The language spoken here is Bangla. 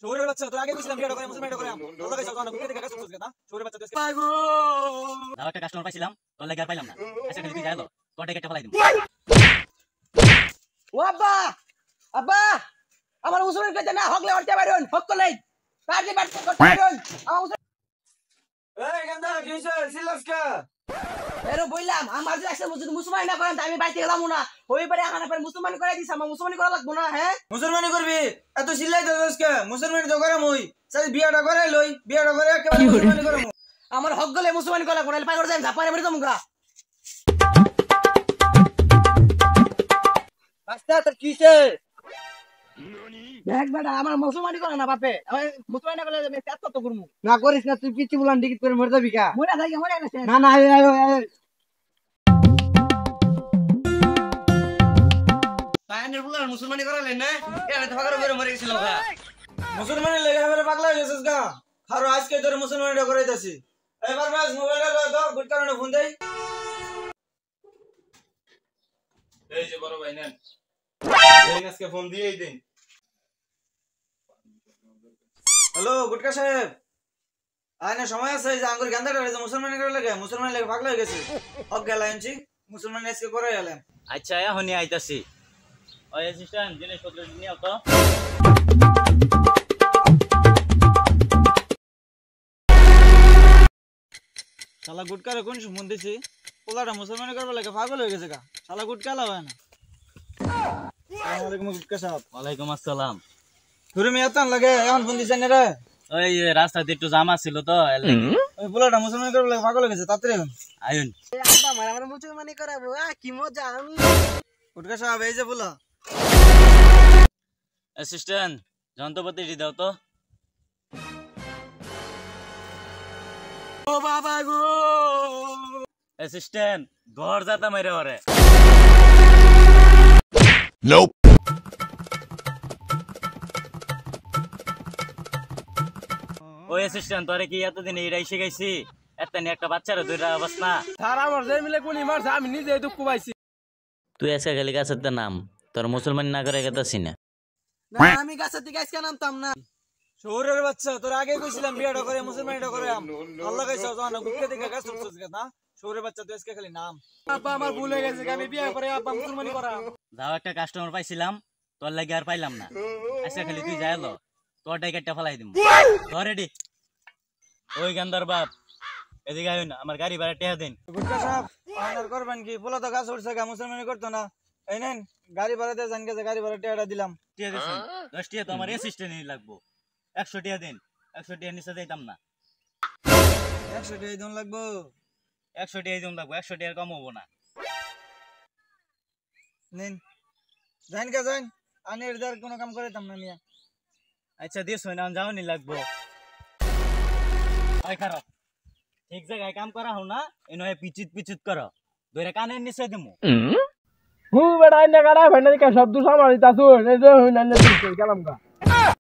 শহরের বাচ্চা তোর আগে কইছিলাম বিয়েটা করে মুসলমান করে আল্লাহ কাছে জানা বুকে থেকে কাজ করছিস না শহরের বাচ্চা তুই পাগো দাও একটা কাস্টমার পাইছিলাম তোর লাগি আর পাইলাম না আচ্ছা খালি তুই যাই দাও তোর টাকা ফেলাই দিম ও আব্বা আব্বা আমার মুসলমান কইতে না হকলে অর্তে বাইরন হক কলাই কাজে বাট করতে বাইরন আমার মুসলমান এই গন্দা কিসে সিলাসকা এরো বইলাম আমার যে একটা মুসলমান না করেন আমি বাইতে গেলাম না ওই পারে আনা পরে মুসলমান করে দিছ আমার মুসলমানি করা লাগবো না হ্যাঁ মুসলমানি করবি এত সিলাই দাসকা মুসলমানি তো করে মই সাই বিয়াটা করে লই বিয়াটা করে একেবারে মুসলমানি করে আমার হক গলে মুসলমানি করা লাগবো না পাই করে যাই ঝাপারে মরে তোমরা রাস্তা তোর কিসে দেখ বেটা আমার মুসলমানি করে না বাপে আমি মুসলমানি না করলে আমি এত তো করব না করিস না তুই পিচ্চি বুলান টিকিট করে মরে যাবি কা মরে যাই মরে গেছে না না আয় পায়নের বুলার মুসলমানি করালেন না এরা তো ফাগার করে মরে গেছিল গা মুসলমানি লেগে এবারে পাগলা হয়ে গেছিস গা আর আজকে তোর মুসলমানিটা করাইতাছি এবার বাস মোবাইলটা লয় তো গুড কারণে ফোন দেই এই যে বড় ভাই নেন এই আজকে ফোন দিয়েই দিন হ্যালো গুটকা সাহেব আয়না সময় আছে যে আঙ্গুর গান্দাটা যে মুসলমানি করে লাগে মুসলমানি লাগে পাগলা হয়ে গেছে হক গেলা আনছি মুসলমানি আজকে করে এলাম আচ্ছা এখনই আইতাছি ওই অ্যাসিস্ট্যান্ট জিনিসপত্র নিয়ে আও তো শালা গুটকারে কোন ফোন দিছি পোলাটা মুসলমানি করবার লাগে পাগল হয়ে গেছে গা শালা গুটকা লাগায় না আসসালামু আলাইকুম গুটকা সাহেব ওয়ালাইকুম আসসালাম তুমি মেয়াতান লাগে এখন ফোন দিছেন রে ওই রাস্তাতে একটু জাম আছিল তো ওই পোলাটা মুসলমানি করবার লাগে পাগল হয়ে গেছে তাড়াতাড়ি এখন আইন আব্বা আমার মুসলমানি করাবো কি মজা আমি গুটকা সাহেব এই যে পোলা অ্যাসিস্ট্যান্ট যন্ত্রপাতি দাও তো ও বাবা গো অ্যাসিস্ট্যান্ট ঘর যাতা মাইরে ওরে Nope. ওই অ্যাসিস্ট্যান্ট তোরে কি এতদিন এইটাই শিখাইছি একটা বাচ্চারা দুইটা বাস না স্যার আমার যে মিলে গুলি মারছে আমি নিজে দুঃখ পাইছি তুই আজকে খালি গাছের নাম তোর মুসলমান না করে গেতাছি না না আমি গাছের দিকে আজকে নামতাম না শহরের বাচ্চা তোর আগে কইছিলাম বিয়েটা করে মুসলমানিটা করে আল্লাহ কাছে জানা বুকে থেকে কাজ করছিস না শহরের বাচ্চা তুই আজকে খালি নাম আব্বা আমার ভুল হয়ে গেছে আমি বিয়ে করে আব্বা মুসলমানি করা যাও একটা কাস্টমার পাইছিলাম তোর লাগি আর পাইলাম না আজকে খালি তুই যাই লো তোর টাইকারটা ফেলাই দিম তো রেডি ওই গান্দার বাপ এদিকে আইন আমার গাড়ি ভাড়া টেহা দিন গুটকা সাহেব অনার করবেন কি পোলা তো কাজ করছে গা মুসলমানি করতো না এই নেন গাড়ি ভাড়া দিয়ে জান গেছে গাড়ি ভাড়া টেয়াটা দিলাম টিয়া দিছেন 10 টিয়া তো আমার অ্যাসিস্ট্যান্টই লাগবো 100 টিয়া দিন 100 টিয়া নিচে দিতাম না 100 টাকা দিন লাগবো 100 টিয়া দিন লাগবো 100 টিয়ার কম হবো না নেন জান কে জান আনি এর কোনো কাম করিতাম না মিয়া আচ্ছা দিস হয় না যাওনি লাগবো ওই খারাপ ঠিক জায়গায় কাম করা হও না এই নয় পিচিত করো ধরে কানের নিচে দিমু হু বেড়াই না গাড়া ভাই না সব দূর সামাল দিতাছু এই যে হই না গেলাম গা